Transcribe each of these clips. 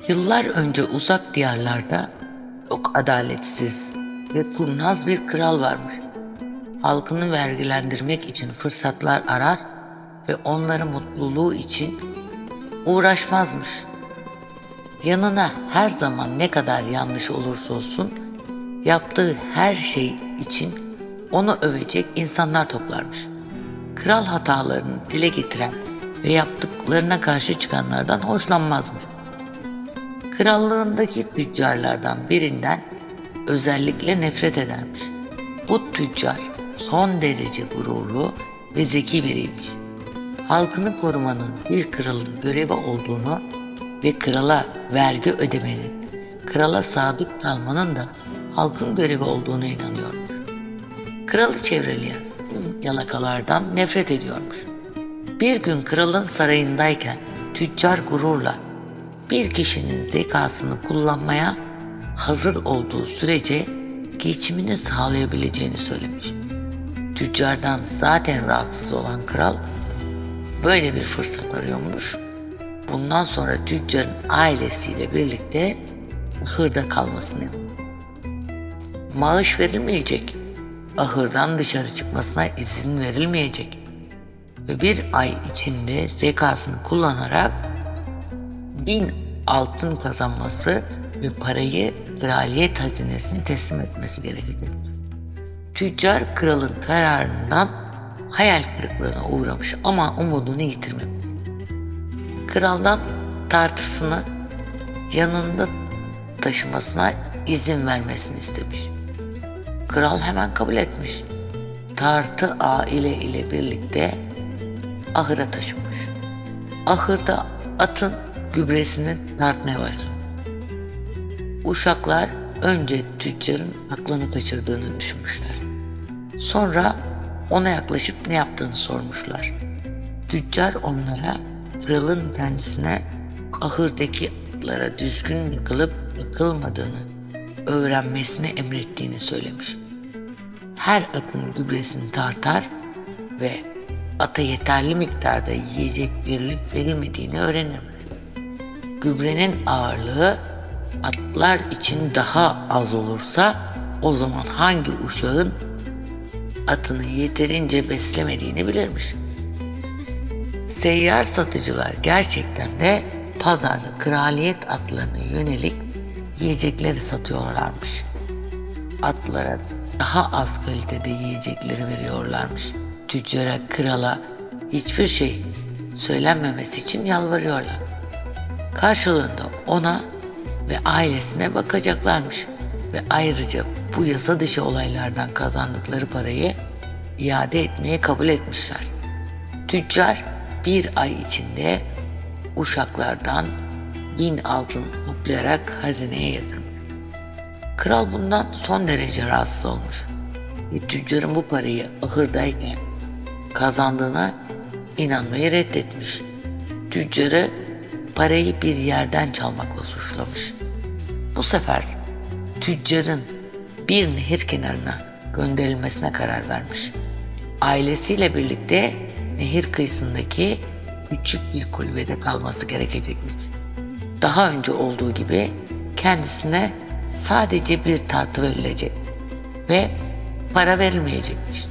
Yıllar önce uzak diyarlarda çok adaletsiz ve kurnaz bir kral varmış. Halkını vergilendirmek için fırsatlar arar ve onların mutluluğu için uğraşmazmış. Yanına her zaman ne kadar yanlış olursa olsun yaptığı her şey için onu övecek insanlar toplarmış. Kral hatalarını dile getiren ve yaptıklarına karşı çıkanlardan hoşlanmazmış. Krallığındaki tüccarlardan birinden özellikle nefret edermiş. Bu tüccar son derece gururlu ve zeki biriymiş. Halkını korumanın bir kralın görevi olduğunu ve krala vergi ödemenin, krala sadık kalmanın da halkın görevi olduğunu inanıyormuş. Kralı çevreleyen yalakalardan nefret ediyormuş. Bir gün kralın sarayındayken tüccar gururla bir kişinin zekasını kullanmaya hazır olduğu sürece geçimini sağlayabileceğini söylemiş. Tüccardan zaten rahatsız olan kral böyle bir fırsat arıyormuş. Bundan sonra tüccarın ailesiyle birlikte ahırda kalmasını emrediyor. Maaş verilmeyecek, ahırdan dışarı çıkmasına izin verilmeyecek ve bir ay içinde zekasını kullanarak 1000 altın kazanması ve parayı kraliyet hazinesine teslim etmesi gerekecektir. Tüccar kralın kararından hayal kırıklığına uğramış ama umudunu yitirmemiş. Kraldan tartısını yanında taşımasına izin vermesini istemiş. Kral hemen kabul etmiş. Tartı aile ile birlikte ahıra taşımış. Ahırda atın gübresini tartmaya başlamış. Uşaklar önce tüccarın aklını kaçırdığını düşünmüşler. Sonra ona yaklaşıp ne yaptığını sormuşlar. Tüccar onlara kralın kendisine ahırdaki atlara düzgün yıkılıp yıkılmadığını öğrenmesini emrettiğini söylemiş. Her atın gübresini tartar ve ata yeterli miktarda yiyecek verilip verilmediğini öğrenirmiş. Gübrenin ağırlığı atlar için daha az olursa o zaman hangi uşağın atını yeterince beslemediğini bilirmiş. Seyyar satıcılar gerçekten de pazarda kraliyet atlarına yönelik yiyecekleri satıyorlarmış. Atlara daha az kalitede yiyecekleri veriyorlarmış. Tüccara, krala hiçbir şey söylenmemesi için yalvarıyorlar. Karşılığında ona ve ailesine bakacaklarmış ve ayrıca bu yasa dışı olaylardan kazandıkları parayı iade etmeye kabul etmişler. Tüccar bir ay içinde uşaklardan 1000 altın toplayarak hazineye yatırmış. Kral bundan son derece rahatsız olmuş ve tüccarın bu parayı ahırdayken kazandığına inanmayı reddetmiş. Tüccarı parayı bir yerden çalmakla suçlamış. Bu sefer tüccarın bir nehir kenarına gönderilmesine karar vermiş. Ailesiyle birlikte nehir kıyısındaki küçük bir kulübede kalması gerekecekmiş. Daha önce olduğu gibi kendisine sadece bir tartı verilecek ve para verilmeyecekmiş.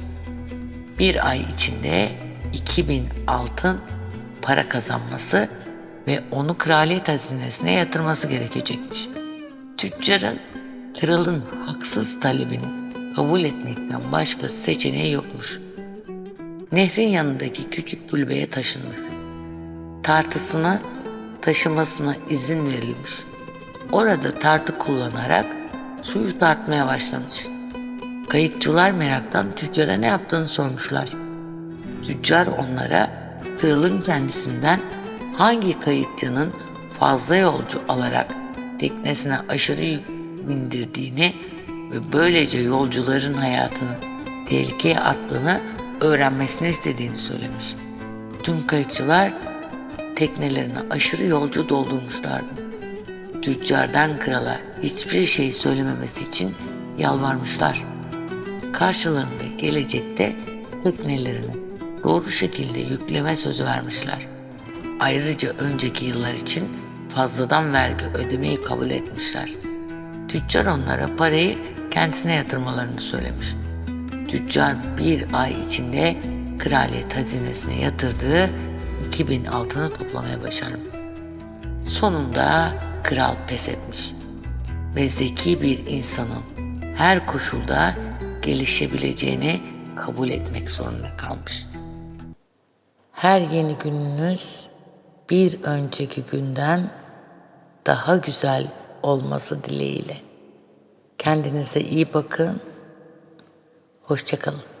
Bir ay içinde 2000 altın para kazanması ve onu kraliyet hazinesine yatırması gerekecekmiş. Tüccarın kralın haksız talebini kabul etmekten başka seçeneği yokmuş. Nehrin yanındaki küçük kulübeye taşınmış. Tartısını taşımasına izin verilmiş. Orada tartı kullanarak suyu tartmaya başlamış. Kayıkçılar meraktan tüccara ne yaptığını sormuşlar. Tüccar onlara kralın kendisinden hangi kayıkçının fazla yolcu alarak teknesine aşırı yük bindirdiğini ve böylece yolcuların hayatını tehlikeye attığını öğrenmesini istediğini söylemiş. Tüm kayıkçılar teknelerine aşırı yolcu doldurmuşlardı. Tüccardan krala hiçbir şey söylememesi için yalvarmışlar. Karşılığında gelecekte teknelerini doğru şekilde yükleme sözü vermişler. Ayrıca önceki yıllar için fazladan vergi ödemeyi kabul etmişler. Tüccar onlara parayı kendisine yatırmalarını söylemiş. Tüccar bir ay içinde kraliyet hazinesine yatırdığı 2000 altını toplamaya başarmış. Sonunda kral pes etmiş ve zeki bir insanın her koşulda gelişebileceğini kabul etmek zorunda kalmış. Her yeni gününüz bir önceki günden daha güzel olması dileğiyle. Kendinize iyi bakın. Hoşça kalın.